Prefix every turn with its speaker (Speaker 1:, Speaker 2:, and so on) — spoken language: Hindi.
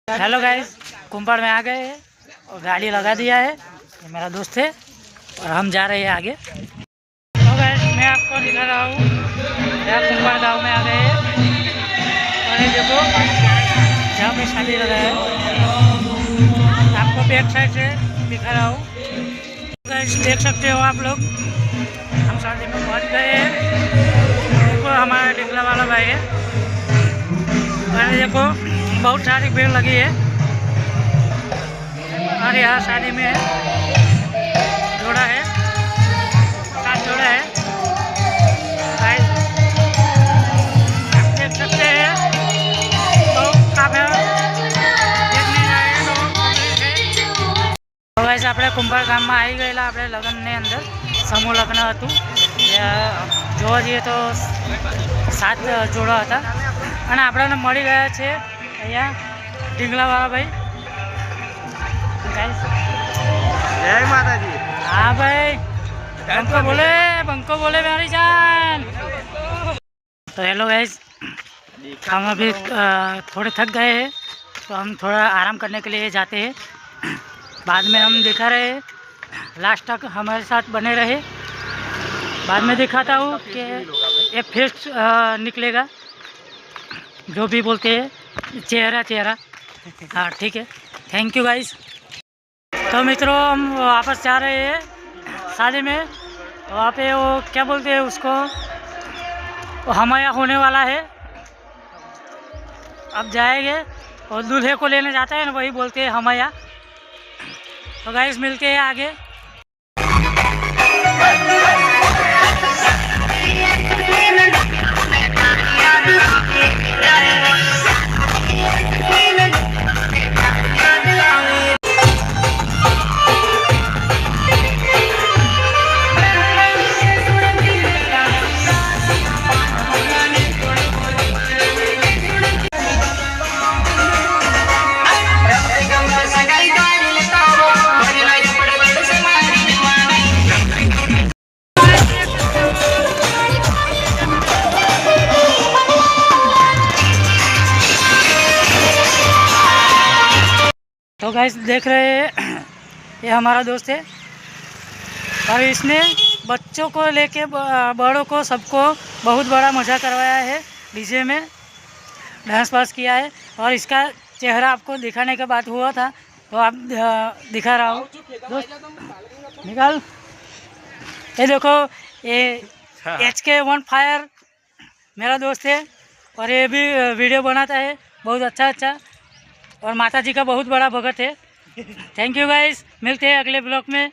Speaker 1: हेलो गाइस, कुंपड़ में आ गए हैं और गाड़ी लगा दिया है। ये मेरा दोस्त है और हम जा रहे हैं आगे। तो गाइस मैं आपको दिखा रहा हूँ, यहाँ कुंपड़ गांव में आ गए हैं और ये देखो जहाँ पे शादी लगा है, आपको बैक साइड से दिखा रहा हूँ। गाइस देख सकते हो आप लोग, हम शादी में पहुँच गए हैं। देखो हमारा डिंगला वाला भाई है और देखो बहुत सारी भीड़ लगी है और यहाँ शादी में जोड़ा है, 7 जोड़ा है। आप देख सकते हैं तो काफ़ी देखने जाए तो वैसे આપણે કુંભાર ગામમાં આવી ગયેલા આપણે લગ્નની અંદર સમૂહ લગ્ન હતું। જોવા જઈએ તો 7 જોડા હતા અને આપણને મળી ગયા છે અહીંયા ઢીંગલાવાળા ભાઈ।
Speaker 2: जय माता जी।
Speaker 1: हाँ भाई, बंको बोले मेरी जान। तो हेलो गाइस, हम अभी थोड़े थक गए हैं तो हम थोड़ा आराम करने के लिए जाते हैं। बाद में हम दिखा रहे हैं, लास्ट तक हमारे साथ बने रहे। बाद में दिखाता हूँ कि एक फेस निकलेगा, जो भी बोलते हैं चेहरा। हाँ ठीक है, थैंक यू गाइस। तो मित्रों हम वापस जा रहे हैं शादी में। वहाँ पे वो क्या बोलते हैं उसको, वो हमाया होने वाला है। अब जाएंगे और दूल्हे को लेने जाता है ना, वही बोलते हैं हमाया। तो गाइस मिलते हैं आगे। तो गाइस देख रहे हैं, ये हमारा दोस्त है और इसने बच्चों को लेके बड़ों को सबको बहुत बड़ा मज़ा करवाया है। डीजे में डांस पास किया है और इसका चेहरा आपको दिखाने का बात हुआ था तो आप दिखा रहा हूँ। दोस्त निकाल, ये देखो ये HK1 फायर मेरा दोस्त है और ये भी वीडियो बनाता है बहुत अच्छा और माता जी का बहुत बड़ा भगत है। थैंक यू गाइस, मिलते हैं अगले ब्लॉग में।